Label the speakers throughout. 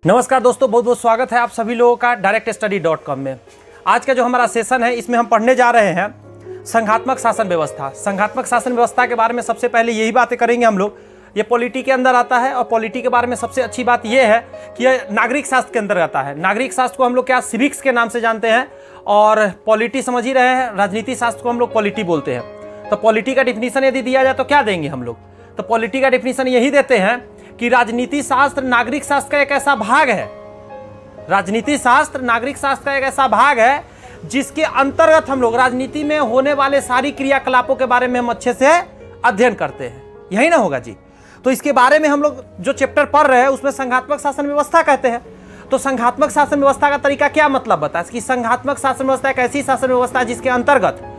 Speaker 1: नमस्कार दोस्तों, बहुत बहुत स्वागत है आप सभी लोगों का directstudy.com में। आज का जो हमारा सेशन है इसमें हम पढ़ने जा रहे हैं संघात्मक शासन व्यवस्था। संघात्मक शासन व्यवस्था के बारे में सबसे पहले यही बातें करेंगे हम लोग। ये पॉलिटी के अंदर आता है और पॉलिटी के बारे में सबसे अच्छी बात यह है कि यह नागरिक शास्त्र के अंदर आता है। नागरिक शास्त्र को हम लोग क्या सिविक्स के नाम से जानते हैं और पॉलिटी समझ ही रहे हैं, राजनीति शास्त्र को हम लोग पॉलिटी बोलते हैं। तो पॉलिटी का डिफिनीशन यदि दिया जाए तो क्या देंगे हम लोग? तो पॉलिटी का डिफिनीशन यही देते हैं कि राजनीति शास्त्र नागरिक शास्त्र का एक ऐसा भाग है, राजनीति शास्त्र नागरिक शास्त्र का एक ऐसा भाग है जिसके अंतर्गत हम लोग राजनीति में होने वाले सारी क्रियाकलापों के बारे में हम अच्छे से अध्ययन करते हैं। यही ना होगा जी? तो इसके बारे में हम लोग जो चैप्टर पढ़ रहे हैं उसमें संघात्मक शासन व्यवस्था कहते हैं। तो संघात्मक शासन व्यवस्था का तरीका क्या मतलब बताया कि संघात्मक शासन व्यवस्था एक ऐसी शासन व्यवस्था है जिसके अंतर्गत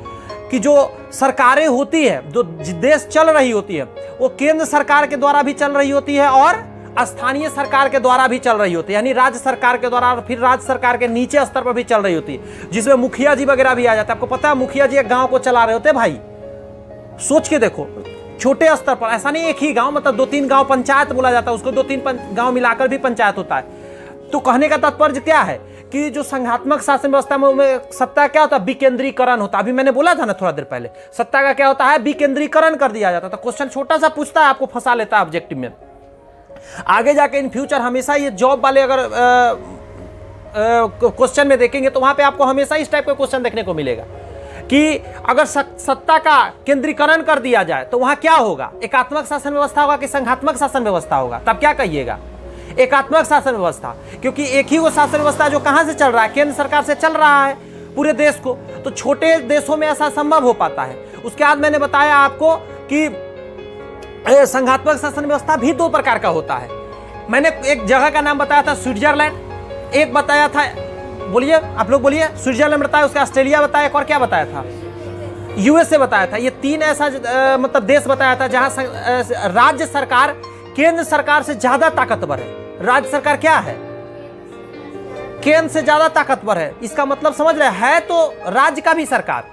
Speaker 1: कि जो सरकारें होती है, जो देश चल रही होती है, वो केंद्र सरकार के द्वारा भी चल रही होती है और स्थानीय सरकार के द्वारा भी चल रही होती है, यानी राज्य सरकार के द्वारा और फिर राज्य सरकार के नीचे स्तर पर भी चल रही होती है, जिसमें मुखिया जी वगैरह भी आ जाते हैं। आपको पता है मुखिया जी एक गांव को चला रहे होते हैं भाई। सोच के देखो, छोटे स्तर पर, ऐसा नहीं एक ही गांव, मतलब 2-3 गांव पंचायत बोला जाता है उसको, 2-3 गांव मिलाकर भी पंचायत होता है। तो कहने का तात्पर्य क्या है कि जो संघात्मक शासन व्यवस्था में सत्ता क्या होता है? विकेंद्रीकरण होता है। अभी मैंने बोला था ना थोड़ा देर पहले, सत्ता का क्या होता है? विकेंद्रीकरण कर दिया जाता है। तो क्वेश्चन छोटा सा पूछता है, आपको फंसा लेता है ऑब्जेक्टिव में। आगे जाके इन फ्यूचर हमेशा ये जॉब वाले अगर क्वेश्चन में देखेंगे तो वहां पे आपको हमेशा इस टाइप का क्वेश्चन देखने को मिलेगा कि अगर सत्ता का केंद्रीकरण कर दिया जाए तो वहां क्या होगा? एकात्मक शासन व्यवस्था होगा कि संघात्मक शासन व्यवस्था होगा? तब क्या कहिएगा? एकात्मक शासन व्यवस्था, क्योंकि एक ही वो शासन व्यवस्था जो कहां से चल रहा है? केंद्र सरकार से चल रहा है पूरे देश को। तो छोटे देशों में ऐसा संभव हो पाता है। उसके बाद मैंने बताया आपको कि संघात्मक शासन व्यवस्था भी 2 प्रकार का होता है। मैंने एक जगह का नाम बताया था स्विट्जरलैंड, एक बताया था, बोलिए आप लोग बोलिए, स्विट्जरलैंड बताया, उसका ऑस्ट्रेलिया बताया, और क्या बताया था? यूएसए बताया था। ये 3 ऐसा मतलब देश बताया था जहां राज्य सरकार केंद्र सरकार से ज्यादा ताकतवर है। राज्य सरकार क्या है? केंद्र से ज्यादा ताकतवर है। इसका मतलब समझ रहे हैं, है तो राज्य का भी सरकार,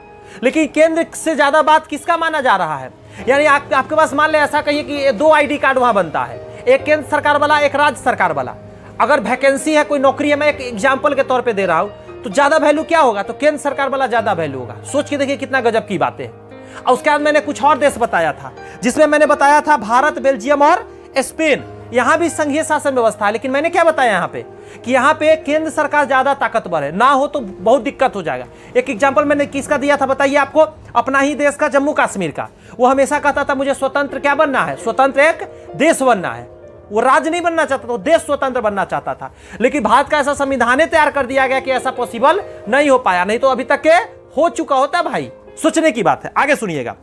Speaker 1: लेकिन केंद्र से ज्यादा बात किसका माना जा रहा है? यानी आपके पास मान ले ऐसा कहिए कि 2 आईडी कार्ड वहां बनता है, एक केंद्र सरकार वाला, एक राज्य सरकार वाला। अगर वैकेंसी है, कोई नौकरी है, मैं एक एग्जाम्पल के तौर पर दे रहा हूं, तो ज्यादा वैल्यू क्या होगा? तो केंद्र सरकार वाला ज्यादा वैल्यू होगा। सोच के देखिए कितना गजब की बातें हैं। और उसके बाद मैंने कुछ और देश बताया था, जिसमें मैंने बताया था भारत, बेल्जियम और स्पेन। यहां भी संघीय शासन व्यवस्था है, लेकिन मैंने क्या बताया यहां पे कि यहां पे केंद्र सरकार ज्यादा ताकतवर है, ना हो तो बहुत दिक्कत हो जाएगा। एक एग्जांपल मैंने किसका दिया था बताइए आपको? अपना ही देश का, जम्मू कश्मीर का। वो हमेशा कहता था मुझे स्वतंत्र क्या बनना है? स्वतंत्र एक देश बनना है। वो राज्य नहीं बनना चाहता था, वो देश स्वतंत्र बनना चाहता था। लेकिन भारत का ऐसा संविधान तैयार कर दिया गया कि ऐसा पॉसिबल नहीं हो पाया, नहीं तो अभी तक के हो चुका होता भाई। सोचने की बात है। आगे सुनिएगा।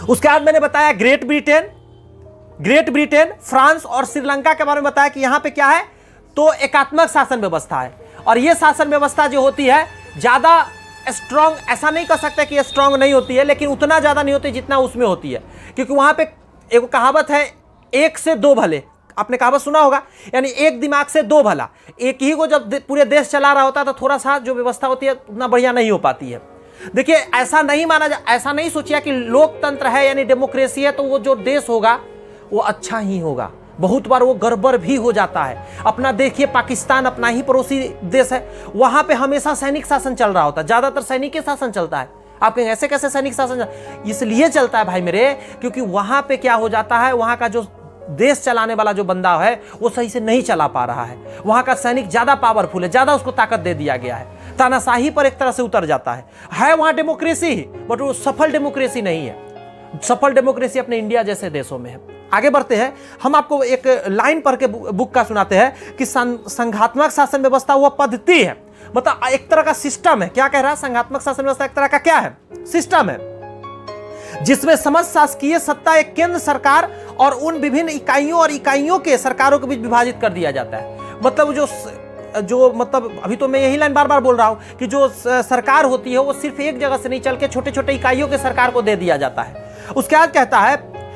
Speaker 1: उसके बाद मैंने बताया ग्रेट ब्रिटेन, फ्रांस और श्रीलंका के बारे में बताया कि यहां पे क्या है, तो एकात्मक शासन व्यवस्था है। और यह शासन व्यवस्था जो होती है ज्यादा स्ट्रांग, ऐसा नहीं कह सकते कि स्ट्रांग नहीं होती है, लेकिन उतना ज्यादा नहीं होती जितना उसमें होती है। क्योंकि वहां पे एक कहावत है, 1 से 2 भले। आपने कहावत सुना होगा, यानी 1 दिमाग से 2 भला। एक ही को जब पूरे देश चला रहा होता है तो थोड़ा सा जो व्यवस्था होती है उतना बढ़िया नहीं हो पाती है। देखिए ऐसा नहीं सोचिए कि लोकतंत्र है यानी डेमोक्रेसी है तो वो जो देश होगा वो अच्छा ही होगा। बहुत बार वो गड़बड़ भी हो जाता है। अपना देखिए पाकिस्तान, अपना ही पड़ोसी देश है, वहां पे हमेशा सैनिक शासन चल रहा होता है, ज्यादातर सैनिक शासन चलता है। आप कहेंगे ऐसे कैसे सैनिक शासन? इसलिए चलता है भाई मेरे, क्योंकि वहां पे क्या हो जाता है, वहां का जो देश चलाने वाला जो बंदा है वो सही से नहीं चला पा रहा है। वहां का सैनिक ज्यादा पावरफुल है, ज्यादा उसको ताकत दे दिया गया है, तानाशाही पर एक तरह से उतर जाता है वहां डेमोक्रेसी, बट वो सफल डेमोक्रेसी नहीं है। सफल डेमोक्रेसी अपने इंडिया जैसे देशों में है। आगे बढ़ते हैं, हम आपको एक लाइन पढ़ के बुक का सुनाते हैं कि संघात्मक शासन व्यवस्था वह पद्धति है, मतलब एक तरह का सिस्टम है। क्या कह रहा है? संघात्मक शासन व्यवस्था एक तरह का क्या है? सिस्टम है, जिसमें समस्त शासकीय सत्ता एक केंद्र सरकार और उन विभिन्न इकाइयों के सरकारों के बीच विभाजित कर दिया जाता है। मतलब जो मतलब अभी तो मैं यही लाइन बार बार बोल रहा हूं कि जो सरकार होती है वो सिर्फ एक जगह से नहीं चल के छोटे छोटे इकाइयों के सरकार को दे दिया जाता है। उसके बाद कहता है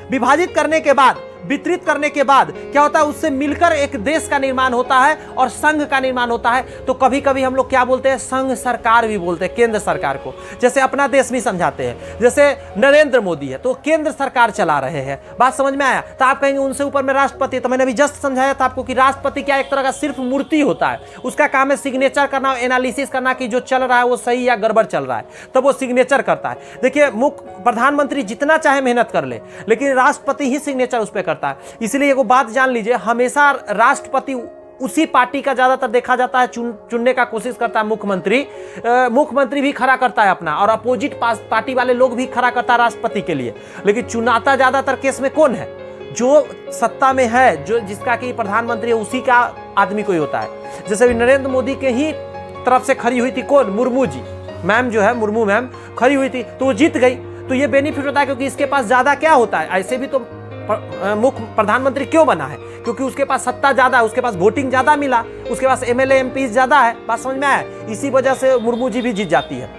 Speaker 1: विभाजित करने के बाद वितरित करने के बाद क्या होता है, उससे मिलकर एक देश का निर्माण होता है और संघ का निर्माण होता है। तो कभी कभी हम लोग क्या बोलते हैं, संघ सरकार भी बोलते हैं केंद्र सरकार को। जैसे अपना देश भी समझाते हैं, जैसे नरेंद्र मोदी है तो केंद्र सरकार चला रहे हैं। बात समझ में आया? तो आप कहेंगे उनसे ऊपर में राष्ट्रपति। तो मैंने अभी जस्ट समझाया था आपको कि राष्ट्रपति क्या एक तरह का सिर्फ मूर्ति होता है, उसका काम है सिग्नेचर करना, एनालिसिस करना कि जो चल रहा है वो सही या गड़बड़ चल रहा है, तब वो सिग्नेचर करता है। देखिए मुख्य प्रधानमंत्री जितना चाहे मेहनत कर ले, लेकिन राष्ट्रपति ही सिग्नेचर उस पर करता है। इसलिए एगो बात जान लीजिए, हमेशा राष्ट्रपति उसी पार्टी का ज्यादातर देखा जाता है चुनने का कोशिश करता है। मुख्यमंत्री भी खड़ा करता है अपना, और अपोजिट पार्टी वाले लोग भी खड़ा करता है राष्ट्रपति के लिए। लेकिन चुनाता ज्यादातर केस में कौन है? जो सत्ता में है, जो जिसका कि प्रधानमंत्री है, उसी का आदमी कोई होता है। जैसे नरेंद्र मोदी के ही तरफ से खड़ी हुई थी कौन? मुर्मू जी, मैम जो है मुर्मू मैम खड़ी हुई थी, तो वो जीत गई। तो ये बेनिफिट होता है क्योंकि इसके पास ज्यादा क्या होता है, ऐसे भी तो मुख्य प्रधानमंत्री क्यों बना है? क्योंकि उसके पास सत्ता ज्यादा है, उसके पास वोटिंग ज्यादा मिला, उसके पास एमएलए एमपी ज्यादा है। बात समझ में आया? इसी वजह से मुर्मू जी भी जीत जाती है।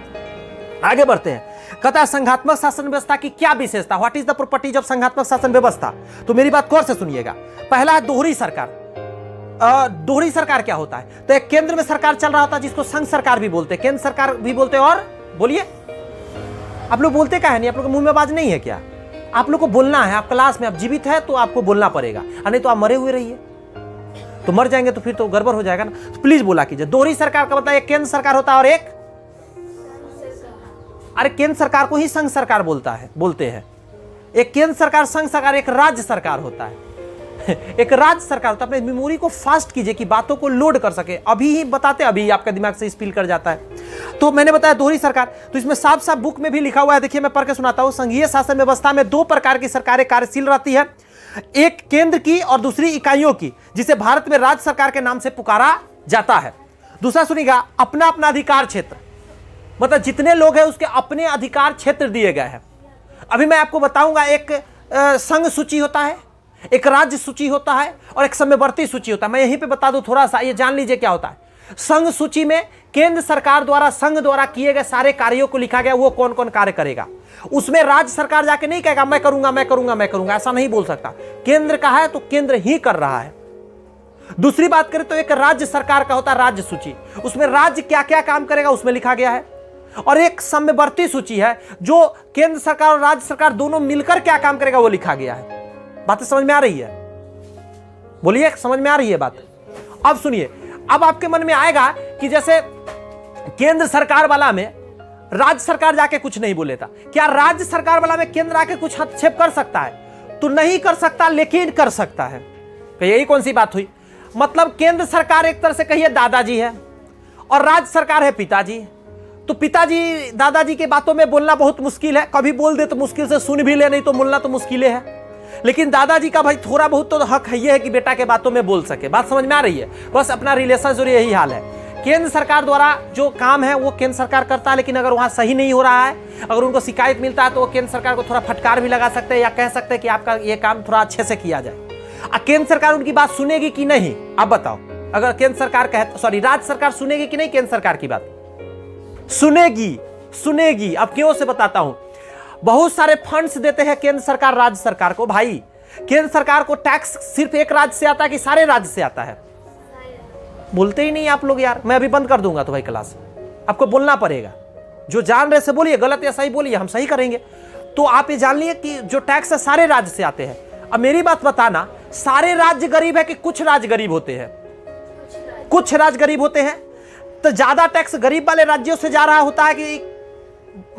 Speaker 1: आगे बढ़ते हैं। कहता है संघात्मक शासन व्यवस्था की क्या विशेषता, what is the properties of संघात्मक शासन व्यवस्था। तो मेरी बात गौर से सुनिएगा। पहला है दोहरी सरकार। दोहरी सरकार क्या होता है? तो एक केंद्र में सरकार चल रहा होता है जिसको संघ सरकार भी बोलते हैं, केंद्र सरकार भी बोलते हैं। और बोलिए, आप लोग बोलते क्या है? नहीं, आप लोग के मुंह में आवाज नहीं है क्या? आप लोग को बोलना है। आप क्लास में आप जीवित है तो आपको बोलना पड़ेगा, नहीं तो आप मरे हुए रहिए। तो मर जाएंगे तो फिर तो गड़बड़ हो जाएगा ना। तो प्लीज बोला कीजिए। दोहरी सरकार का मतलब एक केंद्र सरकार होता है और एक, अरे केंद्र सरकार को ही संघ सरकार बोलते हैं। एक केंद्र सरकार, संघ सरकार, एक राज्य सरकार होता है। एक राज्य सरकार होता है। अपने मेमोरी को फास्ट कीजिए कि बातों को लोड कर सके। अभी ही बताते, अभी आपका दिमाग से स्पिल कर जाता है। तो मैंने बताया दोहरी सरकार, तो इसमें साफ साफ बुक में भी लिखा हुआ है। देखिए मैं पढ़ के सुनाता हूं। संघीय शासन व्यवस्था में दो प्रकार की सरकारें कार्यशील रहती है, एक केंद्र की और दूसरी इकाइयों की, जिसे भारत में राज्य सरकार के नाम से पुकारा जाता है। दूसरा सुनिएगा, अपना अपना अधिकार क्षेत्र, मतलब जितने लोग हैं उसके अपने अधिकार क्षेत्र दिए गए हैं। अभी मैं आपको बताऊंगा, एक संघ सूची होता है, एक राज्य सूची होता है और एक समयवर्ती सूची होता है। मैं यहीं पे बता दूं थोड़ा सा, ये जान लीजिए क्या होता है। संघ सूची में केंद्र सरकार द्वारा, संघ द्वारा किए गए सारे कार्यों को लिखा गया, वो कौन कौन कार्य करेगा। उसमें राज्य सरकार जाके नहीं कहेगा मैं करूंगा मैं करूंगा मैं करूंगा, ऐसा नहीं बोल सकता। केंद्र का है तो केंद्र ही कर रहा है। दूसरी बात करें तो एक राज्य सरकार का होता है राज्य सूची, उसमें राज्य क्या क्या काम करेगा उसमें लिखा गया है। और एक समयवर्ती सूची है, जो केंद्र सरकार और राज्य सरकार दोनों मिलकर क्या काम करेगा वो लिखा गया है। बात समझ में आ रही है? बोलिए, समझ में आ रही है बात? अब सुनिए, अब आपके मन में आएगा कि जैसे केंद्र सरकार वाला में राज्य सरकार जाके कुछ नहीं बोले था, क्या राज्य सरकार वाला में केंद्र आके कुछ हस्तक्षेप कर सकता है? तो नहीं कर सकता, लेकिन कर सकता है। तो यही कौन सी बात हुई? मतलब केंद्र सरकार एक तरह से कहिए दादाजी है और राज्य सरकार है पिताजी। तो पिताजी दादाजी के बातों में बोलना बहुत मुश्किल है, कभी बोल दे तो मुश्किल से सुन भी ले, नहीं तो बोलना तो मुश्किल है। लेकिन दादाजी का भाई थोड़ा बहुत तो हक है, ये है कि बेटा के बातों में बोल सके। बात समझ में आ रही है? बस अपना रिलेशन जो यही हाल है। केंद्र सरकार द्वारा जो काम है वो केंद्र सरकार करता है, लेकिन अगर वहां सही नहीं हो रहा है, अगर उनको शिकायत मिलता है तो वो केंद्र सरकार को थोड़ा फटकार भी लगा सकते हैं या कह सकते हैं कि आपका ये काम थोड़ा अच्छे से किया जाए। केंद्र सरकार उनकी बात सुनेगी कि नहीं, आप बताओ। अगर केंद्र सरकार राज्य सरकार सुनेगी कि नहीं केंद्र सरकार की बात? सुनेगी। अब क्यों से बताता हूं। बहुत सारे फंड्स देते हैं केंद्र सरकार राज्य सरकार को। भाई केंद्र सरकार को टैक्स सिर्फ एक राज्य से आता है कि सारे राज्य से आता है? बोलते ही नहीं आप लोग यार। मैं अभी बंद कर दूंगा तो भाई क्लास, आपको बोलना पड़ेगा। जो जान रहे से बोलिए, गलत या सही बोलिए, हम सही करेंगे। तो आप ये जान लिए कि जो टैक्स है सारे राज्य से आते हैं। अब मेरी बात बताना, सारे राज्य गरीब है कि कुछ राज्य गरीब होते हैं? कुछ राज्य गरीब होते हैं। तो ज्यादा टैक्स गरीब वाले राज्यों से जा रहा होता है कि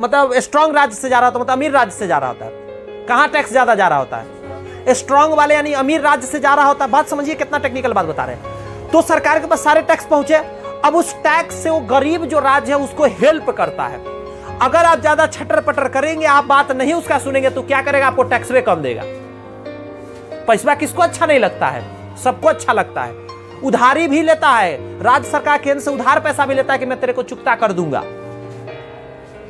Speaker 1: मतलब स्ट्रांग राज्य से जा रहा होता है, मतलब अमीर राज्य से जा रहा होता है? कहां टैक्स ज्यादा जा रहा होता है? स्ट्रांग वाले यानी अमीर राज्य से जा रहा होता है। बात समझिए, कितना टेक्निकल बात बता रहे हैं। तो सरकार के पास सारे टैक्स पहुंचे, अब उस टैक्स से वो गरीब जो राज्य है उसको हेल्प करता है। अगर आप ज्यादा छटर पटर करेंगे, आप बात नहीं उसका सुनेंगे, तो क्या करेगा? आपको टैक्स वे कम देगा। पैसा किसको अच्छा नहीं लगता है? सबको अच्छा लगता है। उधारी भी लेता है राज्य सरकार, केंद्र से उधार पैसा भी लेता है कि मैं तेरे को चुकता कर दूंगा।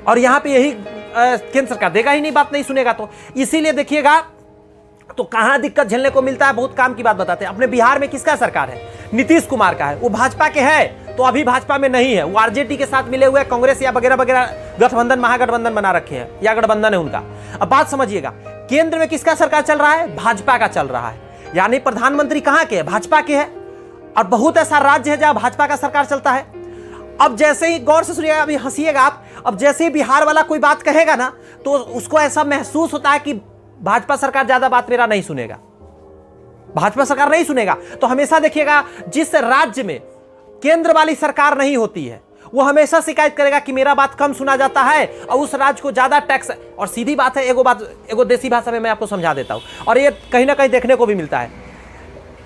Speaker 1: और यहां पे यही केंद्र सरकार देगा ही नहीं, बात नहीं सुनेगा। तो इसीलिए देखिएगा तो कहां दिक्कत झेलने को मिलता है। बहुत काम की बात बताते हैं। अपने बिहार में किसका सरकार है? नीतीश कुमार का है। वो भाजपा के है तो अभी भाजपा में नहीं है, वो आरजेडी के साथ मिले हुए कांग्रेस या वगैरह वगैरह गठबंधन महागठबंधन बना रखे हैं, या गठबंधन है उनका। अब बात समझिएगा, केंद्र में किसका सरकार चल रहा है? भाजपा का चल रहा है। यानी प्रधानमंत्री कहां के है? भाजपा के है। और बहुत ऐसा राज्य है जहां भाजपा का सरकार चलता है। अब जैसे ही, गौर से सुनिएगा, अभी हंसिएगा आप, अब जैसे ही बिहार वाला कोई बात कहेगा ना, तो उसको ऐसा महसूस होता है कि भाजपा सरकार ज्यादा बात मेरा नहीं सुनेगा, भाजपा सरकार नहीं सुनेगा। तो हमेशा देखिएगा, जिस राज्य में केंद्र वाली सरकार नहीं होती है वो हमेशा शिकायत करेगा कि मेरा बात कम सुना जाता है और उस राज्य को ज्यादा टैक्स। और सीधी बात है, एगो देसी भाषा में मैं आपको समझा देता हूं, और ये कहीं ना कहीं देखने को भी मिलता है।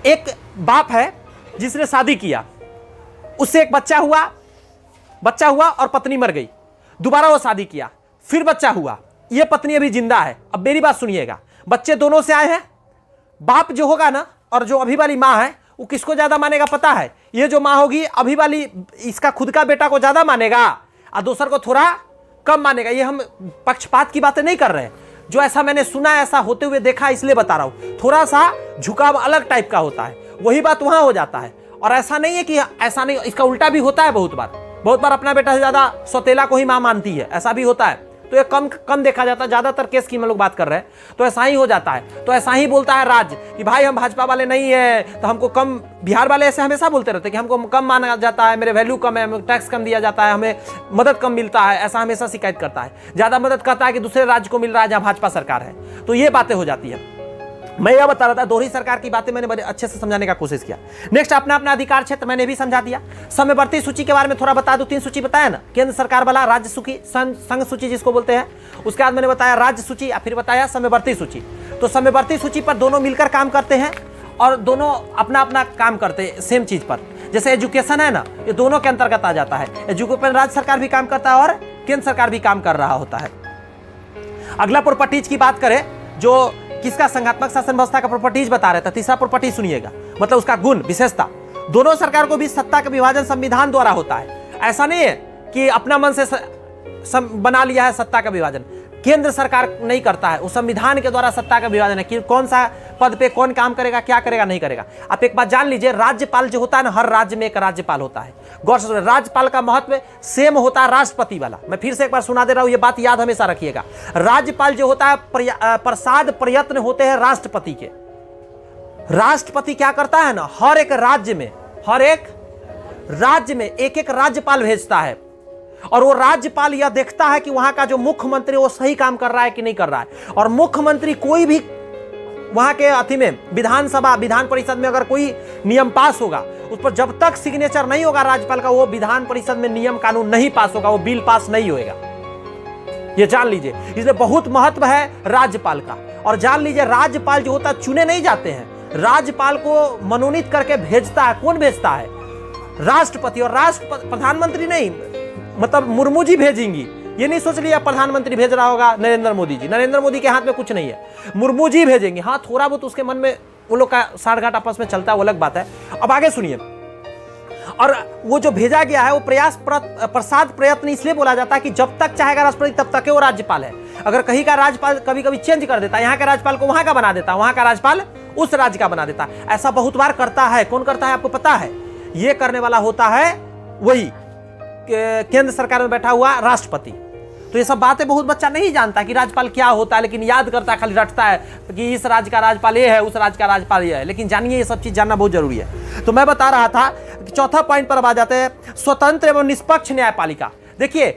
Speaker 1: एक बाप है जिसने शादी किया, उससे एक बच्चा हुआ और पत्नी मर गई। दोबारा वो शादी किया, फिर बच्चा हुआ, ये पत्नी अभी जिंदा है। अब मेरी बात सुनिएगा, बच्चे दोनों से आए हैं। बाप जो होगा ना, और जो अभी वाली माँ है, वो किसको ज्यादा मानेगा पता है? ये जो माँ होगी अभी वाली, इसका खुद का बेटा को ज्यादा मानेगा और दूसर को थोड़ा कम मानेगा। ये हम पक्षपात की बातें नहीं कर रहे हैं, जो ऐसा मैंने सुना, ऐसा होते हुए देखा, इसलिए बता रहा हूं। थोड़ा सा झुकाव अलग टाइप का होता है, वही बात वहां हो जाता है। और ऐसा नहीं है कि ऐसा नहीं, इसका उल्टा भी होता है। बहुत बार अपना बेटा से ज्यादा सौतेला को ही मां मानती है, ऐसा भी होता है। तो ये कम देखा जाता है, ज्यादातर केस की हम लोग बात कर रहे हैं, तो ऐसा ही हो जाता है। तो ऐसा ही बोलता है राज्य कि भाई हम भाजपा वाले नहीं है तो हमको कम, बिहार वाले ऐसे हमेशा बोलते रहते हैं कि हमको कम माना जाता है, मेरे वैल्यू कम है, हमें टैक्स कम दिया जाता है, हमें मदद कम मिलता है, ऐसा हमेशा शिकायत करता है। ज्यादा मदद करता है कि दूसरे राज्य को मिल रहा है जहां भाजपा सरकार है। तो ये बातें हो जाती है। मैं यह बता रहा था, दोहरी सरकार की बातें मैंने बड़े अच्छे से समझाने का कोशिश किया। नेक्स्ट, अपना अपना अधिकार क्षेत्र मैंने भी समझा दिया। समयवर्ती सूची के बारे में थोड़ा बता दूं। 3 सूची बताया ना, केंद्र सरकार वाला, राज्य सूची, संघ सूची जिसको बोलते हैं। उसके बाद मैंने बताया राज्य सूची, या फिर बताया समयवर्ती सूची। तो समयवर्ती सूची पर दोनों मिलकर काम करते हैं और दोनों अपना अपना काम करते हैं सेम चीज पर। जैसे एजुकेशन है ना, ये दोनों के अंतर्गत आ जाता है। एजुकेशन पर राज्य सरकार भी काम करता है और केंद्र सरकार भी काम कर रहा होता है। अगला प्रॉपर्टीज की बात करें, जो किसका संघात्मक शासन व्यवस्था का प्रॉपर्टीज बता रहे थे। तीसरा प्रॉपर्टी सुनिएगा, मतलब उसका गुण, विशेषता। दोनों सरकार को भी सत्ता का विभाजन संविधान द्वारा होता है। ऐसा नहीं है कि अपना मन से बना लिया है सत्ता का विभाजन। केंद्र सरकार नहीं करता है, वो संविधान के द्वारा सत्ता का विभाजन है कि कौन सा पद पे कौन काम करेगा, क्या करेगा, नहीं करेगा। आप एक बात जान लीजिए, राज्यपाल जो होता है ना, हर राज्य में एक राज्यपाल होता है। गौर से, राज्यपाल का महत्व सेम होता है राष्ट्रपति वाला। मैं फिर से एक बार सुना दे रहा हूं, ये बात याद हमेशा रखिएगा। राज्यपाल जो होता है, प्रसाद प्रयत्न होते हैं राष्ट्रपति के। राष्ट्रपति क्या करता है ना, हर एक राज्य में एक एक राज्यपाल भेजता है, और वो राज्यपाल यह देखता है कि वहां का जो मुख्यमंत्री वो सही काम कर रहा है कि नहीं कर रहा है। और मुख्यमंत्री कोई भी वहां के अति में विधानसभा, विधान परिषद में अगर कोई नियम पास होगा, उस पर जब तक सिग्नेचर नहीं होगा राज्यपाल का, वो विधान परिषद में नियम कानून नहीं पास होगा, वो बिल पास नहीं होगा। ये जान लीजिए, इसलिए बहुत महत्व है राज्यपाल का। और जान लीजिए, राज्यपाल जो होता है चुने नहीं जाते हैं, राज्यपाल को मनोनीत करके भेजता है। कौन भेजता है? राष्ट्रपति। और प्रधानमंत्री नहीं, मतलब मुर्मू जी भेजेंगी। ये नहीं सोच लिया प्रधानमंत्री भेज रहा होगा नरेंद्र मोदी जी। नरेंद्र मोदी के हाथ में कुछ नहीं है, मुर्मू जी भेजेंगे। हाँ, थोड़ा बहुत उसके मन में वो लोग का साठगांठ आपस में चलता है, वो अलग बात है। अब आगे सुनिए, और वो जो भेजा गया है वो प्रसाद प्रयत्न इसलिए बोला जाता है कि जब तक चाहेगा राष्ट्रपति तब तक वो राज्यपाल है। अगर कहीं का राज्यपाल कभी कभी चेंज कर देता है, यहाँ का राज्यपाल को वहां का बना देता है, वहां का राज्यपाल उस राज्य का बना देता है। ऐसा बहुत बार करता है। कौन करता है आपको पता है? ये करने वाला होता है वही केंद्र सरकार में बैठा हुआ राष्ट्रपति। तो ये सब बातें बहुत बच्चा नहीं जानता कि राज्यपाल क्या होता है, लेकिन याद करता है, खाली रटता है कि इस राज्य का राज्यपाल ये है, उस राज्य का राज्यपाल ये है। लेकिन जानिए, ये सब चीज जानना बहुत जरूरी है। तो मैं बता रहा था कि चौथा पॉइंट पर आ जाते हैं, स्वतंत्र एवं निष्पक्ष न्यायपालिका। देखिए,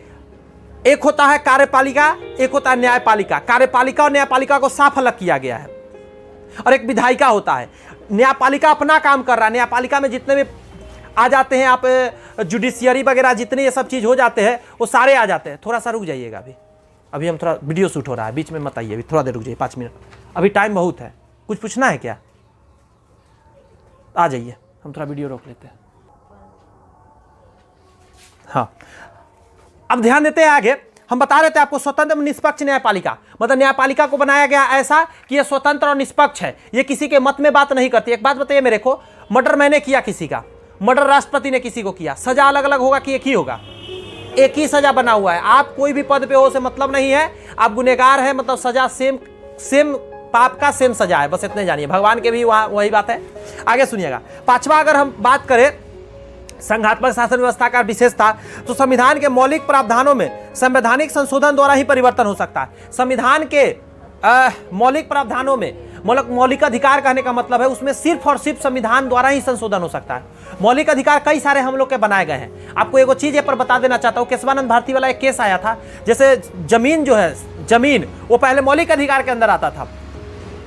Speaker 1: एक होता है कार्यपालिका, एक होता है न्यायपालिका। कार्यपालिका और न्यायपालिका को साफ अलग किया गया है। और एक विधायिका होता है। न्यायपालिका अपना काम कर रहा है। न्यायपालिका में जितने भी आ जाते हैं, आप जुडिशियरी वगैरह जितने ये सब चीज हो जाते हैं, वो सारे आ जाते हैं। थोड़ा सा रुक जाइएगा, अभी हम थोड़ा वीडियो शूट हो रहा है, बीच में मत आइए, अभी थोड़ा देर रुक जाइए, 5 मिनट, अभी टाइम बहुत है। कुछ पूछना है क्या? आ जाइए, हम थोड़ा वीडियो रोक लेते हैं। हाँ, अब ध्यान देते हैं आगे। हम बता रहे थे आपको स्वतंत्र और निष्पक्ष न्यायपालिका, मतलब न्यायपालिका को बनाया गया ऐसा कि यह स्वतंत्र और निष्पक्ष है, ये किसी के मत में बात नहीं करती। एक बात बताइए मेरे को, मर्डर मैंने किया किसी का, मर्डर राष्ट्रपति ने किसी को किया, सजा अलग अलग होगा कि एक ही होगा? एक ही सजा बना हुआ है। आप कोई भी पद पे हो से मतलब नहीं है, आप गुनहगार है, मतलब सजा सेम पाप का सेम सजा है, बस इतने जानिए। भगवान के भी वहां वही बात है। आगे सुनिएगा। पांचवा, अगर हम बात करें संघात्मक शासन व्यवस्था का विशेषता, तो संविधान के मौलिक प्रावधानों में संवैधानिक संशोधन द्वारा ही परिवर्तन हो सकता है। संविधान के मौलिक प्रावधानों में, मौलिक अधिकार कहने का मतलब है उसमें सिर्फ और सिर्फ संविधान द्वारा ही संशोधन हो सकता है। मौलिक अधिकार कई सारे हम लोग के बनाए गए हैं। आपको एगो चीज पर बता देना चाहता हूँ, केशवानंद भारती वाला एक केस आया था। जैसे जमीन जो है, जमीन वो पहले मौलिक अधिकार के अंदर आता था,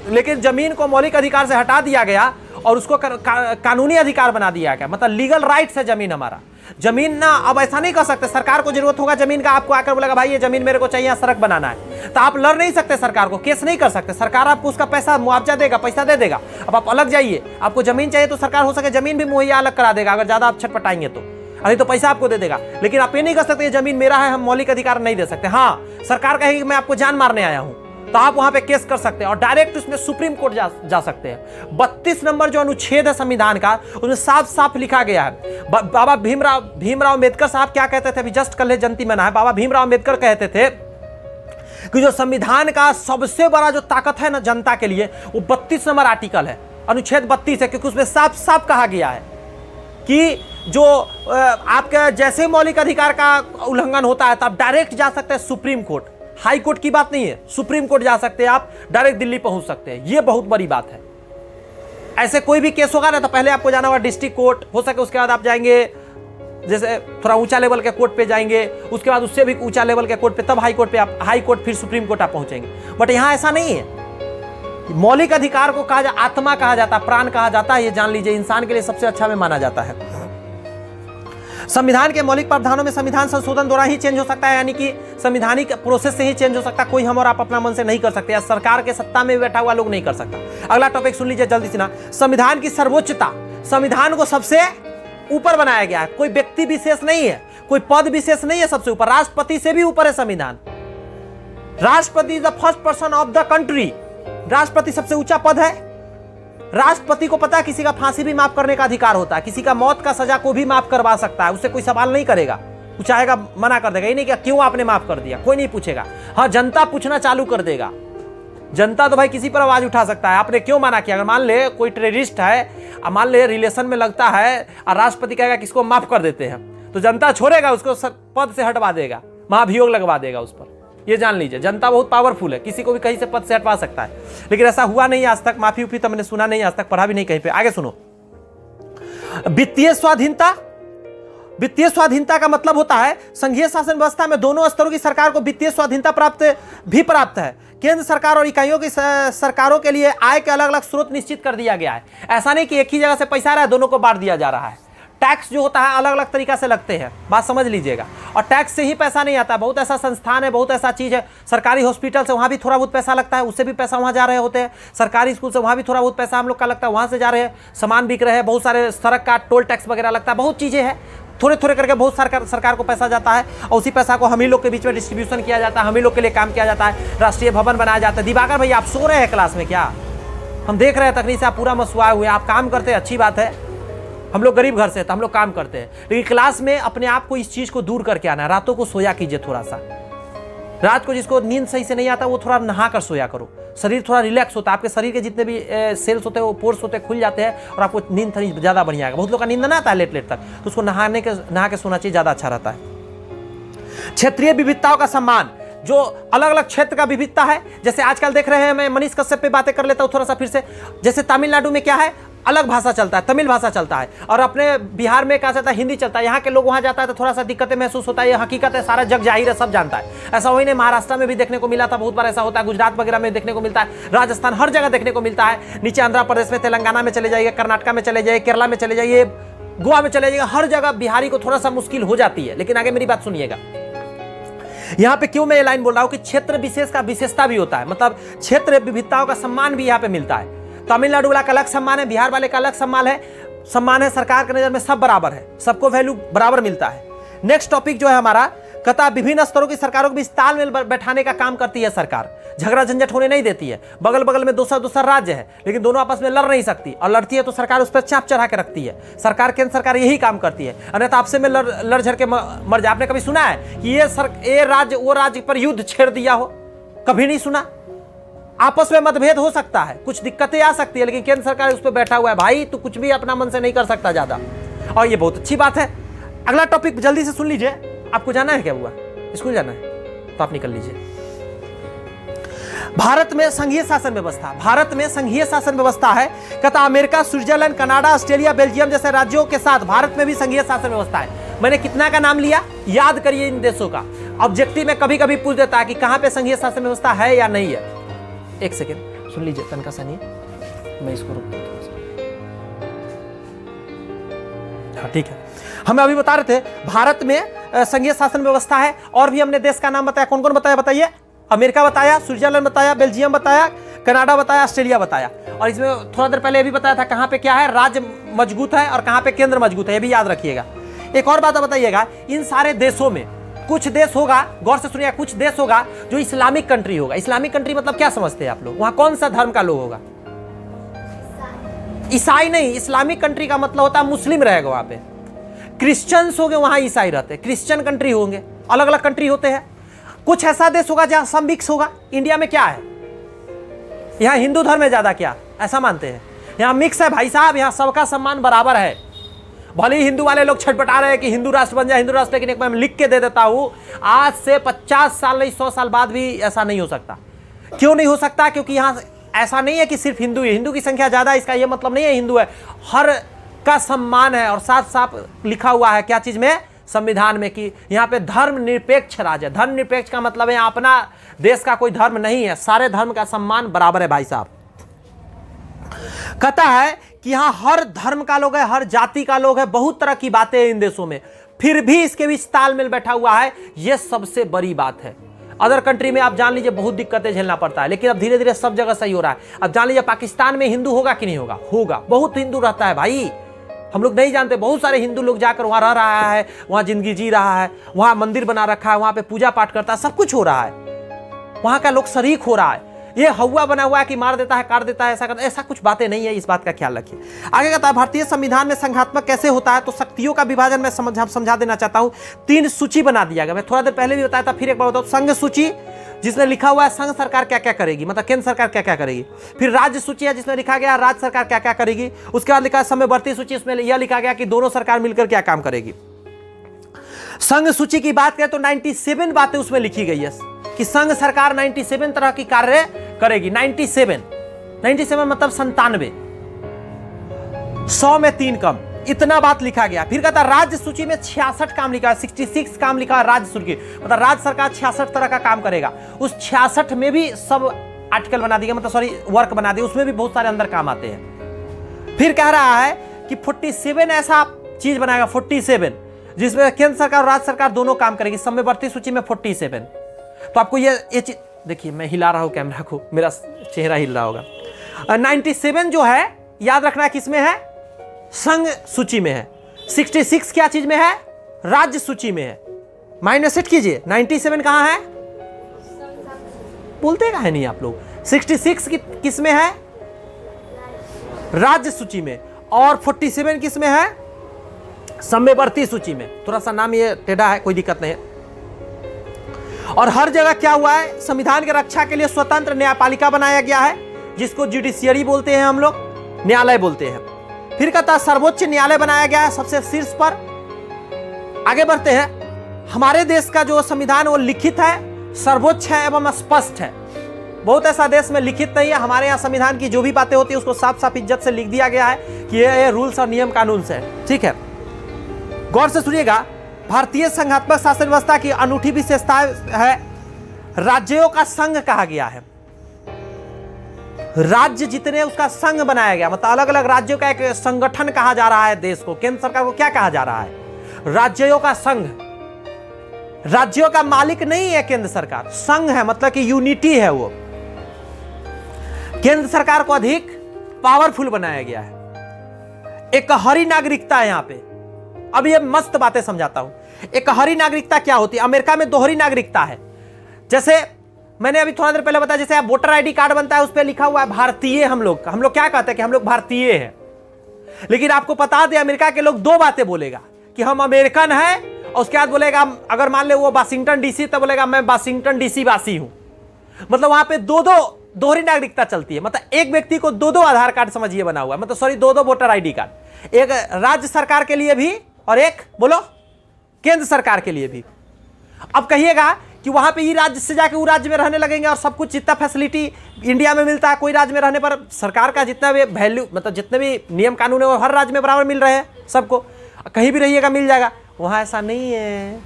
Speaker 1: लेकिन जमीन को मौलिक अधिकार से हटा दिया गया और उसको कानूनी अधिकार बना दिया गया, मतलब लीगल राइट्स है जमीन हमारा। जमीन ना अब ऐसा नहीं कर सकते, सरकार को जरूरत होगा जमीन का, आपको आकर बोलेगा भाई ये जमीन मेरे को चाहिए, सड़क बनाना है, तो आप लड़ नहीं सकते, सरकार को केस नहीं कर सकते, सरकार आपको उसका पैसा मुआवजा देगा, पैसा दे देगा। अब आप अलग जाइए, आपको जमीन चाहिए तो सरकार हो सके जमीन भी मुहैया अलग करा देगा, अगर ज्यादा आप छटपटाएंगे तो, अरे तो पैसा आपको दे देगा। लेकिन आप ये नहीं कर सकते ये जमीन मेरा है, हम मौलिक अधिकार नहीं दे सकते। हाँ, सरकार कहेगी मैं आपको जान मारने आया हूं, तो आप वहां पे केस कर सकते हैं और डायरेक्ट उसमें सुप्रीम कोर्ट जा सकते हैं। 32 नंबर जो अनुच्छेद है संविधान का, उसमें साफ साफ लिखा गया है। बाबा भीमराव अम्बेडकर साहब क्या कहते थे, अभी जस्ट कल जयंती मना है, बाबा भीमराव अम्बेडकर कहते थे कि जो संविधान का सबसे बड़ा जो ताकत है ना जनता के लिए, वो 32 नंबर आर्टिकल है, अनुच्छेद 32 है, क्योंकि उसमें साफ साफ कहा गया है कि जो आपके जैसे मौलिक अधिकार का उल्लंघन होता है तो आप डायरेक्ट जा सकते हैं सुप्रीम कोर्ट। हाई कोर्ट की बात नहीं है, सुप्रीम कोर्ट जा सकते हैं आप, डायरेक्ट दिल्ली पहुंच सकते हैं। यह बहुत बड़ी बात है। ऐसे कोई भी केस होगा ना तो पहले आपको जाना होगा डिस्ट्रिक्ट कोर्ट, हो सके उसके बाद आप जाएंगे जैसे थोड़ा ऊंचा लेवल के कोर्ट पे जाएंगे, उसके बाद उससे भी ऊंचा लेवल के कोर्ट पे, तब हाई कोर्ट पे आप, हाई कोर्ट फिर सुप्रीम कोर्ट आप पहुंचेंगे। बट यहां ऐसा नहीं है। मौलिक अधिकार को कहा आत्मा कहा जाता है, प्राण कहा जाता है, ये जान लीजिए, इंसान के लिए सबसे अच्छा में माना जाता है। संविधान के मौलिक प्रावधानों में संविधान संशोधन द्वारा ही चेंज हो सकता है, यानी कि संवैधानिक प्रोसेस से ही चेंज हो सकता है, कोई हम और आप अपना मन से नहीं कर सकते, या सरकार के सत्ता में बैठा हुआ लोग नहीं कर सकता। अगला टॉपिक सुन लीजिए जल्दी से ना, संविधान की सर्वोच्चता, संविधान को सबसे ऊपर बनाया गया है, कोई व्यक्ति विशेष नहीं है, कोई पद विशेष नहीं है, सबसे ऊपर, राष्ट्रपति से भी ऊपर है संविधान। राष्ट्रपति is the first person of the country, राष्ट्रपति सबसे ऊंचा पद है। राष्ट्रपति को पता है किसी का फांसी भी माफ करने का अधिकार होता है, किसी का मौत का सजा को भी माफ करवा सकता है, उससे कोई सवाल नहीं करेगा, वो चाहेगा मना कर देगा, ये नहीं कि क्यों आपने माफ कर दिया, कोई नहीं पूछेगा। हाँ, जनता पूछना चालू कर देगा, जनता तो भाई किसी पर आवाज उठा सकता है, आपने क्यों मना किया। अगर मान ले कोई टेररिस्ट है, मान ले रिलेशन में लगता है और राष्ट्रपति कहेगा कि इसको माफ कर देते हैं, तो जनता छोड़ेगा, उसको पद से हटवा देगा, महाभियोग लगवा देगा उस पर। ये जान लीजिए, जनता बहुत पावरफुल है, किसी को भी कहीं से पद से हटवा सकता है। लेकिन ऐसा हुआ नहीं आज तक, माफी उफी तो मैंने सुना नहीं आज तक, पढ़ा भी नहीं कहीं पे। आगे सुनो, वित्तीय स्वाधीनता। वित्तीय स्वाधीनता का मतलब होता है संघीय शासन व्यवस्था में दोनों स्तरों की सरकार को वित्तीय स्वाधीनता प्राप्त है। केंद्र सरकार और इकाइयों की सरकारों के लिए आय के अलग अलग स्रोत निश्चित कर दिया गया है। ऐसा नहीं कि एक ही जगह से पैसा आ रहा है, दोनों को बांट दिया जा रहा है। टैक्स जो होता है अलग अलग तरीका से लगते हैं, बात समझ लीजिएगा। और टैक्स से ही पैसा नहीं आता, बहुत ऐसा संस्थान है, बहुत ऐसा चीज़ है, सरकारी हॉस्पिटल से वहाँ भी थोड़ा बहुत पैसा लगता है, उससे भी पैसा वहाँ जा रहे होते हैं। सरकारी स्कूल से वहाँ भी थोड़ा बहुत पैसा हम लोग का लगता है, वहाँ से जा रहे हैं, सामान बिक रहे हैं, बहुत सारे सड़क का टोल टैक्स वगैरह लगता है, बहुत चीज़ें हैं, थोड़े थोड़े करके बहुत सरकार को पैसा जाता है, और उसी पैसा को हम ही लोग के बीच में डिस्ट्रीब्यूशन किया जाता है, हम ही लोग के लिए काम किया जाता है, राष्ट्रीय भवन बनाया जाता है। दिवाकर भाई आप सो रहे हैं क्लास में क्या? हम देख रहे हैं तकनीक से आप पूरा मसुआए हुए, आप काम करते हैं, अच्छी बात है। हम लोग गरीब घर से तो हम लोग काम करते हैं, लेकिन क्लास में अपने आप को इस चीज़ को दूर करके आना है। रातों को सोया कीजिए, थोड़ा सा रात को जिसको नींद सही से नहीं आता वो थोड़ा नहा कर सोया करो, शरीर थोड़ा रिलैक्स होता है, आपके शरीर के जितने भी सेल्स होते हैं वो पोर्स होते हैं, खुल जाते हैं और आपको नींद थोड़ी ज़्यादा बढ़िया आएगा। बहुत लोग का नींद ना आता है लेट तक, तो उसको नहा के सोना चाहिए, ज़्यादा अच्छा रहता है। क्षेत्रीय विविधताओं का सम्मान, जो अलग अलग क्षेत्र का विविधता है, जैसे आजकल देख रहे हैं, मैं मनीष कश्यप पे बातें कर लेता हूँ थोड़ा सा फिर से। जैसे तमिलनाडु में क्या है, अलग भाषा चलता है, तमिल भाषा चलता है, और अपने बिहार में क्या चलता है, हिंदी चलता है। यहाँ के लोग वहाँ जाता है तो थोड़ा सा दिक्कतें महसूस होता है, ये हकीकत है, सारा जग जाहिर है, सब जानता है। ऐसा वही नहीं, महाराष्ट्र में भी देखने को मिला था, बहुत बार ऐसा होता है, गुजरात वगैरह में देखने को मिलता है, राजस्थान, हर जगह देखने को मिलता है। नीचे आंध्र प्रदेश में, तेलंगाना में चले जाइए, कर्नाटका में चले जाइए, केरला में चले जाइए, गोवा में चले जाइए, हर जगह बिहारी को थोड़ा सा मुश्किल हो जाती है। लेकिन आगे मेरी बात सुनिएगा, यहाँ पे क्यों मैं ये लाइन बोल रहा हूँ कि क्षेत्र विशेष का विशेषता भी होता है, मतलब क्षेत्र विविधताओं का सम्मान भी यहाँ पे मिलता है। तमिलनाडु वाला का अलग सम्मान है, बिहार वाले का अलग सम्मान है। सरकार की नजर में सब बराबर है, सबको वैल्यू बराबर मिलता है। नेक्स्ट टॉपिक जो है हमारा, कहता विभिन्न स्तरों की सरकारों को भी तालमेल बैठाने का काम करती है सरकार, झगड़ा झंझट होने नहीं देती है। बगल बगल में दूसरा राज्य है, लेकिन दोनों आपस में लड़ नहीं सकती, और लड़ती है तो सरकार उस पर चाप चढ़ा के रखती है। सरकार, केंद्र सरकार यही काम करती है, अन्यथा आपसे में लड़ झड़ के मर जाए। आपने कभी सुना है कि ये राज्य वो राज्य पर युद्ध छेड़ दिया हो? कभी नहीं सुना। आपस में मतभेद हो सकता है, कुछ दिक्कतें आ सकती है, लेकिन केंद्र सरकार उस पर बैठा हुआ है, भाई तू कुछ भी अपना मन से नहीं कर सकता ज्यादा। और ये बहुत अच्छी बात है। अगला टॉपिक जल्दी से सुन लीजिए। आपको जाना है क्या हुआ, स्कूल जाना है तो आप निकल लीजिए। भारत में संघीय शासन व्यवस्था, भारत में संघीय शासन व्यवस्था है। कहता America, Switzerland, Canada, Australia, Belgium जैसे राज्यों के साथ भारत में भी संघीय शासन व्यवस्था है। मैंने कितना का नाम लिया, याद करिए इन देशों का। ऑब्जेक्टिव में कभी कभी पूछ देता है कि कहां पे संघीय शासन व्यवस्था है या नहीं है। एक सेकेंड सुन लीजिए, तनका सा नहीं, मैं इसको रोक दूं। हाँ ठीक है, हमें अभी बता रहे थे भारत में संघीय शासन व्यवस्था है। और भी हमने देश का नाम बताया, कौन कौन बताया बताइए। अमेरिका बताया, स्विट्जरलैंड बताया, बेल्जियम बताया, कनाडा बताया, ऑस्ट्रेलिया बताया। और इसमें थोड़ा देर पहले ये भी बताया था कहां पे क्या है, राज्य मजबूत है और कहां पे केंद्र मजबूत है, ये भी याद रखिएगा। एक और बात बताइएगा, इन सारे देशों में कुछ देश होगा, गौर से सुनिएगा, कुछ देश होगा जो इस्लामिक कंट्री होगा। इस्लामिक कंट्री मतलब क्या समझते हैं आप लोग, वहां कौन सा धर्म का लोग होगा? ईसाई नहीं, इस्लामिक कंट्री का मतलब होता है मुस्लिम रहेगा वहां पे। क्रिश्चियंस होंगे वहां, ईसाई रहते हैं, क्रिश्चियन कंट्री होंगे, अलग अलग कंट्री होते हैं। कुछ ऐसा देश होगा जहां सब मिक्स होगा। इंडिया में क्या है, यहां हिंदू धर्म है ज्यादा, क्या ऐसा मानते हैं? यहां मिक्स है भाई साहब, यहां सबका सम्मान बराबर है। भले ही हिंदू वाले लोग छटपटा रहे हैं कि हिंदू राष्ट्र बन जाए, हिंदू राष्ट्र, लेकिन एक मैं लिख के दे देता हूं, आज से 50 साल नहीं 100 साल बाद भी ऐसा नहीं हो सकता। क्यों नहीं हो सकता? क्योंकि यहां ऐसा नहीं है कि सिर्फ हिंदू है, हिंदू की संख्या ज्यादा है इसका यह मतलब नहीं है हिंदू है, हर का सम्मान है। और साफ साफ लिखा हुआ है क्या चीज में, संविधान में, कि यहाँ पे धर्म निरपेक्ष राज्य है। धर्म निरपेक्ष का मतलब है अपना देश का कोई धर्म नहीं है, सारे धर्म का सम्मान बराबर है भाई साहब। कहता है कि यहां हर धर्म का लोग है, हर जाति का लोग है, बहुत तरह की बातें हैं इन देशों में, फिर भी इसके बीच तालमेल बैठा हुआ है। यह सबसे बड़ी बात है। अदर कंट्री में आप जान लीजिए बहुत दिक्कतें झेलना पड़ता है, लेकिन अब धीरे धीरे सब जगह सही हो रहा है। अब जान लीजिए पाकिस्तान में हिंदू होगा कि नहीं होगा, होगा, बहुत हिंदू रहता है भाई, हम लोग नहीं जानते। बहुत सारे हिंदू लोग जाकर वहां रह रहा है, वहां जिंदगी जी रहा है, वहां मंदिर बना रखा है, वहां पे पूजा पाठ करता है, सब कुछ हो रहा है, वहां का लोग शरीक हो रहा है। ये हवा बना हुआ है कि मार देता है, काट देता है, ऐसा करता है, ऐसा कुछ बातें नहीं है, इस बात का ख्याल रखिए। आगे कहता है भारतीय संविधान में संघात्मक कैसे होता है, तो शक्तियों का विभाजन मैं समझा देना चाहता हूं। 3 सूची बना दिया गया, मैं थोड़ा देर पहले भी बताया था, फिर एक बार बताऊं। संघ सूची जिसमें लिखा हुआ है संघ सरकार क्या क्या करेगी, मतलब केंद्र सरकार क्या क्या करेगी। फिर राज्य सूची है जिसमें लिखा गया राज्य सरकार क्या क्या करेगी। उसके बाद लिखा है समयवर्ती सूची, उसमें यह लिखा गया कि दोनों सरकार मिलकर क्या काम करेगी। संघ सूची की बात करें तो 97 बातें उसमें लिखी गई है कि संघ सरकार 97 तरह की कार्य करेगी। 97 मतलब 97, 100 में 3 कम, इतना बात लिखा गया। फिर कहता राज्य सूची में 66 काम लिखा है, 66 काम लिखा है राज्य सूची, मतलब राज्य सरकार 66 तरह का काम करेगा। उस 66 में भी सब आर्टिकल बना दिया, मतलब सॉरी वर्क बना दिया, उसमें भी बहुत सारे अंदर काम आते हैं। फिर कह रहा है कि 47 ऐसा चीज बनाएगा, 47 जिसमें केंद्र सरकार और राज्य सरकार दोनों काम करेगी। समयवर्ती सूची में 47। तो आपको ये चीज देखिए, मैं हिला रहा हूं कैमरा को, मेरा चेहरा हिल रहा होगा। 97 जो है याद रखना है किसमें है, संघ सूची में है। 66 क्या चीज में है, राज्य सूची में है। माइंड में सेट कीजिए, 97 कहां है, बोलते कहां नहीं आप लोग। 66 किस में है, राज्य सूची में, और 47 किस में है, समयवर्ती सूची में। थोड़ा सा नाम ये टेढ़ा है, कोई दिक्कत नहीं है। और हर जगह क्या हुआ है, संविधान की रक्षा के लिए स्वतंत्र न्यायपालिका बनाया गया है, जिसको जुडिशियरी बोलते हैं हम लोग, न्यायालय बोलते हैं। फिर कहता सर्वोच्च न्यायालय बनाया गया है सबसे शीर्ष पर। आगे बढ़ते हैं। हमारे देश का जो संविधान वो लिखित है, सर्वोच्च है एवं स्पष्ट है। बहुत ऐसा देश में लिखित नहीं है, हमारे यहाँ संविधान की जो भी बातें होती है उसको साफ साफ इज्जत से लिख दिया गया है कि ये रूल्स और नियम कानून से है। ठीक है, गौर से सुनिएगा। भारतीय संघात्मक शासन व्यवस्था की अनूठी विशेषता है, राज्यों का संघ कहा गया है। राज्य जितने उसका संघ बनाया गया, मतलब अलग अलग राज्यों का एक संगठन कहा जा रहा है देश को। केंद्र सरकार को क्या कहा जा रहा है, राज्यों का संघ। राज्यों का मालिक नहीं है केंद्र सरकार, संघ है, मतलब कि यूनिटी है वो। केंद्र सरकार को अधिक पावरफुल बनाया गया है। एक हरी नागरिकता है यहां पे। अब ये मस्त बातें समझाता हूं। एक हरी नागरिकता क्या होती है, अमेरिका में दोहरी नागरिकता है। जैसे मैंने अभी थोड़ा देर पहले बताया, जैसे आप वोटर आईडी कार्ड बनता है उस पर लिखा हुआ है भारतीय। हम लोग क्या कहते हैं कि हम लोग भारतीय हैं, लेकिन आपको बता दें अमेरिका के लोग 2 बातें बोलेगा कि हम अमेरिकन हैं, और उसके बाद बोलेगा, अगर मान ले वो वाशिंगटन डीसी, तब बोलेगा मैं वाशिंगटन डीसी वासी हूं। मतलब वहां पे 2 दोहरी नागरिकता चलती है, मतलब एक व्यक्ति को दो दो आधार कार्ड समझिए बना हुआ है, मतलब सॉरी दो दो वोटर आईडी कार्ड, एक राज्य सरकार के लिए भी और एक बोलो केंद्र सरकार के लिए भी। अब कहिएगा कि वहां पे ये राज्य से जाके वो राज्य में रहने लगेंगे और सब कुछ जितना फैसिलिटी इंडिया में मिलता है कोई राज्य में रहने पर सरकार का जितना भी वैल्यू मतलब जितने भी नियम कानून है वो हर राज्य में बराबर मिल रहे हैं सबको, कहीं भी रहिएगा मिल जाएगा। वहां ऐसा नहीं है,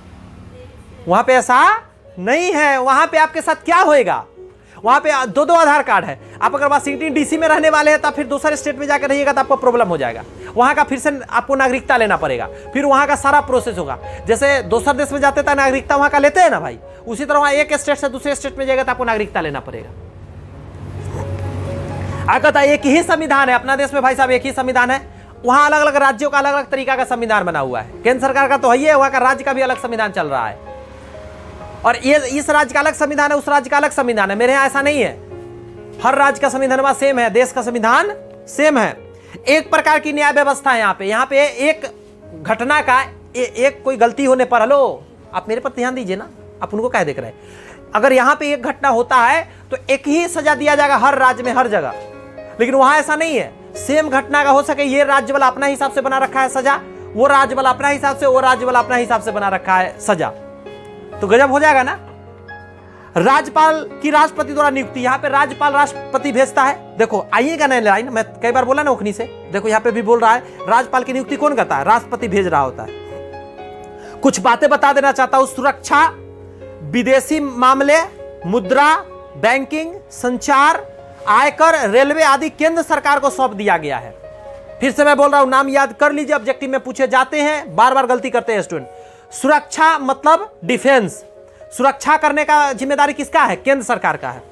Speaker 1: वहां पे ऐसा नहीं है। वहां पे आपके साथ क्या होएगा, वहां पे दो दो आधार कार्ड है। आप अगर वाशिंगटन डीसी में रहने वाले हैं तब फिर दूसरे स्टेट में जाकर रहिएगा तो आपको प्रॉब्लम हो जाएगा, वहां का फिर से आपको नागरिकता लेना पड़ेगा, फिर वहां का सारा प्रोसेस होगा। जैसे दूसरे देश में जाते थे नागरिकता वहां का लेते हैं ना भाई, उसी तरह वहां एक स्टेट से दूसरे स्टेट में जाएगा तो आपको नागरिकता लेना पड़ेगा। कहता एक ही संविधान है अपना देश में भाई साहब, एक ही संविधान है, वहां अलग अलग राज्यों का अलग अलग तरीका का संविधान बना हुआ है। केंद्र सरकार का तो है, वहां का राज्य का भी अलग संविधान चल रहा है, और ये इस राज्य का अलग संविधान है, उस राज्य का अलग संविधान है। मेरे यहां ऐसा नहीं है, हर राज्य का संविधान सेम है, देश का संविधान सेम है। एक प्रकार की न्याय व्यवस्था है यहाँ पे एक घटना का एक कोई गलती होने पर, हेलो आप मेरे पर ध्यान दीजिए ना, आप उनको क्या देख रहे हैं, अगर यहाँ पे एक घटना होता है तो एक ही सजा दिया जाएगा हर राज्य में हर जगह, लेकिन वहां ऐसा नहीं है। सेम घटना का हो सके ये राज्य वाला अपना हिसाब से बना रखा है सजा, वो राज्य वाला अपना हिसाब से, वो राज्य वाला अपना हिसाब से बना रखा है सजा, तो गजब हो जाएगा ना। राज्यपाल की राष्ट्रपति द्वारा नियुक्ति, यहाँ पे राज्यपाल राष्ट्रपति भेजता है। देखो आइएगा नए लाइन, मैं कई बार बोला ना ओखनी से, देखो यहाँ पे भी बोल रहा है राज्यपाल की नियुक्ति कौन करता है, राष्ट्रपति भेज रहा होता है। कुछ बातें बता देना चाहता हूं, सुरक्षा, विदेशी मामले, मुद्रा, बैंकिंग, संचार, आयकर, रेलवे आदि केंद्र सरकार को सौंप दिया गया है। फिर से मैं बोल रहा हूं, नाम याद कर लीजिए, ऑब्जेक्टिव में पूछे जाते हैं, बार बार गलती करते हैं स्टूडेंट। सुरक्षा मतलब डिफेंस, सुरक्षा करने का जिम्मेदारी किसका है, केंद्र सरकार का है।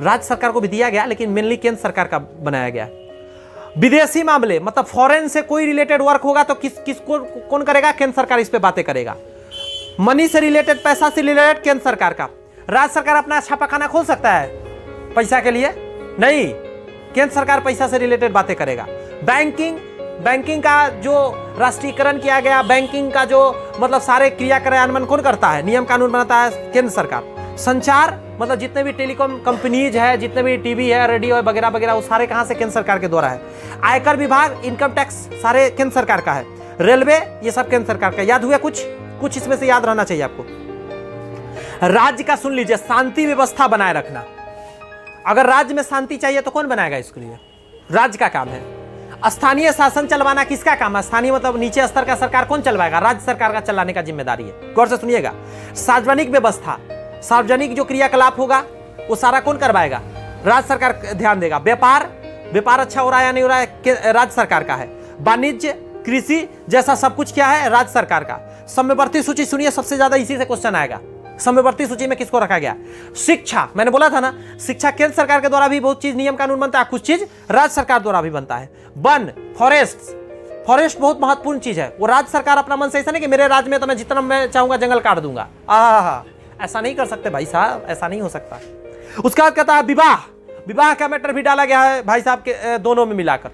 Speaker 1: राज्य सरकार को भी दिया गया लेकिन मेनली केंद्र सरकार का बनाया गया है। विदेशी मामले मतलब फॉरेन से कोई रिलेटेड वर्क होगा तो किसको कौन करेगा, केंद्र सरकार इस पे बातें करेगा। मनी से रिलेटेड, पैसा से रिलेटेड केंद्र सरकार का। राज्य सरकार अपना छापाखाना खोल सकता है पैसा के लिए, नहीं, केंद्र सरकार पैसा से रिलेटेड बातें करेगा। बैंकिंग का जो राष्ट्रीयकरण किया गया, बैंकिंग का जो मतलब सारे क्रिया क्रियान्वयन कौन करता है, नियम कानून बनाता है केंद्र सरकार। संचार मतलब जितने भी टेलीकॉम कंपनीज है, जितने भी टीवी है, रेडियो है वगैरह वगैरह, वो सारे कहां से, केंद्र सरकार के द्वारा है। आयकर विभाग, इनकम टैक्स सारे केंद्र सरकार का है। रेलवे ये सब केंद्र सरकार का। याद हुआ कुछ इसमें से याद रहना चाहिए आपको। राज्य का सुन लीजिए, शांति व्यवस्था बनाए रखना। अगर राज्य में शांति चाहिए तो कौन बनाएगा इसके लिए, राज्य का काम है। स्थानीय शासन चलवाना किसका काम है, स्थानीय मतलब नीचे स्तर का सरकार कौन चलवाएगा, राज्य सरकार का चलाने का जिम्मेदारी है। गौर से सुनिएगा। सार्वजनिक व्यवस्था, सार्वजनिक जो क्रियाकलाप होगा वो सारा कौन करवाएगा, राज्य सरकार ध्यान देगा। व्यापार अच्छा हो रहा है या नहीं हो रहा है, राज्य सरकार का है। वाणिज्य, कृषि जैसा सब कुछ क्या है, राज्य सरकार का। समवर्ती सूची सुनिए, सबसे ज्यादा इसी से क्वेश्चन आएगा। समवर्ती सूची में किसको रखा गया। शिक्षा, मैंने बोला था ना, शिक्षा केंद्र सरकार के द्वारा भी बहुत चीज नियम कानून बनता है, कुछ चीज राज्य सरकार द्वारा भी बनता है। वन, फॉरेस्ट बहुत महत्वपूर्ण चीज है, वो राज्य सरकार अपना मन से, ऐसा नहीं कि मेरे राज्य में तो मैं जितना मैं चाहूंगा जंगल काट दूंगा, ऐसा नहीं कर सकते भाई साहब, ऐसा नहीं हो सकता। उसके बाद कहता है विवाह का मैटर भी डाला गया है भाई साहब के दोनों में मिलाकर।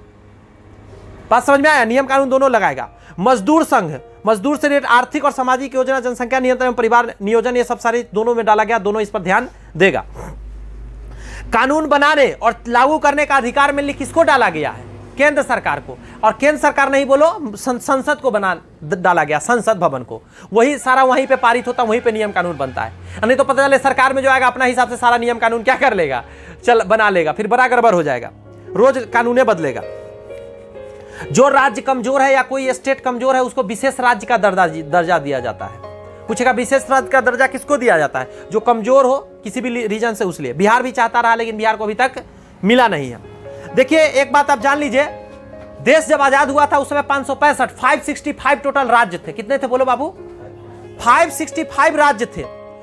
Speaker 1: बात समझ में आया, नियम कानून दोनों लगाएगा। मजदूर संघ, मजदूर से रिलेटेड आर्थिक और सामाजिक योजना, जनसंख्या नियंत्रण एवं परिवार नियोजन, ये सब सारे दोनों में डाला गया, दोनों इस पर ध्यान देगा। कानून बनाने और लागू करने का अधिकार में किसको डाला गया है, केंद्र सरकार को। और केंद्र सरकार नहीं बोलो, संसद को डाला गया, संसद भवन को। वही सारा वहीं पे पारित होता, वहीं पे नियम कानून बनता है। नहीं तो पता चले सरकार में जो आएगा अपना हिसाब से सारा नियम कानून क्या कर लेगा, चल बना लेगा, फिर बड़ा गड़बड़ हो जाएगा, रोज कानून बदलेगा। जो राज्य कमजोर है या कोई स्टेट कमजोर है उसको विशेष राज्य का दर्जा दिया जाता है। पूछेगा विशेष राज्य का दर्जा किसको दिया जाता है, जो कमजोर हो किसी भी रीजन से। उसलिए बिहार भी चाहता रहा लेकिन बिहार को अभी तक मिला नहीं है। देखिए एक बात आप जान लीजिए, देश जब आजाद हुआ था उस समय 565 टोटल राज्य थे। कितने थे बोलो बाबू, 565 राज्य थे।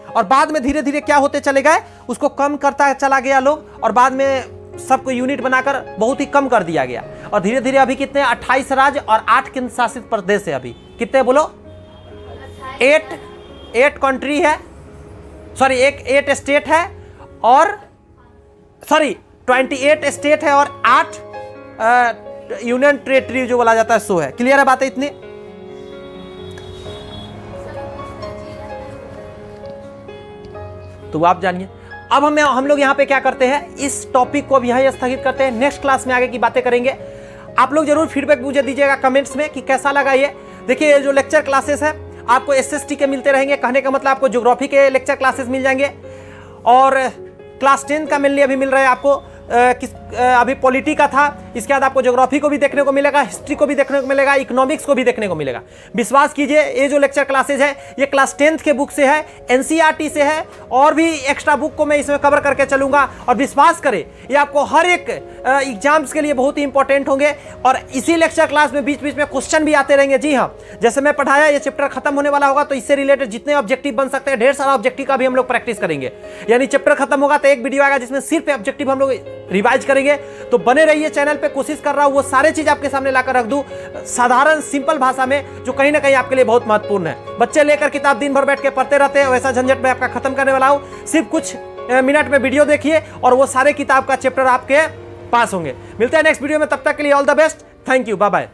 Speaker 1: और बाद में धीरे धीरे क्या होते चले गए, उसको कम करता चला गया लोग, और बाद में सबको यूनिट बनाकर बहुत ही कम कर दिया गया। और धीरे धीरे अभी कितने, 28 राज्य और 8 केंद्र शासित प्रदेश है। अभी कितने बोलो, 8 कंट्री है, सॉरी 8 स्टेट है, और सॉरी 28 स्टेट है और 8 यूनियन टेरिटरी जो बोला जाता है सो है। क्लियर है बातें इतनी। तो आप जानिए अब हम लोग यहाँ पे क्या करते हैं, इस टॉपिक को अब यहाँ स्थगित करते हैं। नेक्स्ट क्लास में आगे की बातें करेंगे। आप लोग जरूर फीडबैक मुझे दीजिएगा कमेंट्स में कि कैसा लगा ये। देखिए ये जो लेक्चर क्लासेस है आपको SST के मिलते रहेंगे, कहने का मतलब आपको ज्योग्राफी के लेक्चर क्लासेस मिल जाएंगे, और क्लास 10 का मेनली अभी मिल रहा है आपको अभी पॉलिटी का था, इसके बाद आपको ज्योग्राफी को भी देखने को मिलेगा, हिस्ट्री को भी देखने को मिलेगा, इकोनॉमिक्स को भी देखने को मिलेगा। विश्वास कीजिए ये जो लेक्चर क्लासेज है ये क्लास 10th के बुक से है, NCERT से है, और भी एक्स्ट्रा बुक को मैं इसमें कवर करके चलूंगा। और विश्वास करें ये आपको हर एक एग्जाम्स के लिए बहुत ही इंपॉर्टेंट होंगे, और इसी लेक्चर क्लास में बीच बीच में क्वेश्चन भी आते रहेंगे। जी हाँ, जैसे मैं पढ़ाया ये चैप्टर खत्म होने वाला होगा तो इससे रिलेटेड जितने ऑब्जेक्टिव बन सकते हैं, ढेर सारा ऑब्जेक्टिव का भी हम लोग प्रैक्टिस करेंगे। यानी चैप्टर खत्म होगा तो एक वीडियो आएगा जिसमें सिर्फ ऑब्जेक्टिव हम लोग रिवाइज करेंगे। तो बने रहिए चैनल पे, कोशिश कर रहा हूं वो सारे चीज आपके सामने लाकर रख दूं साधारण सिंपल भाषा में, जो कहीं ना कहीं आपके लिए बहुत महत्वपूर्ण है। बच्चे लेकर किताब दिन भर बैठ के पढ़ते रहते हैं, वैसा झंझट में आपका खत्म करने वाला हूं। सिर्फ कुछ मिनट में वीडियो देखिए और वो सारे किताब का चैप्टर आपके पास होंगे। मिलते हैं नेक्स्ट वीडियो में, तब तक के लिए all the best, thank you, bye bye.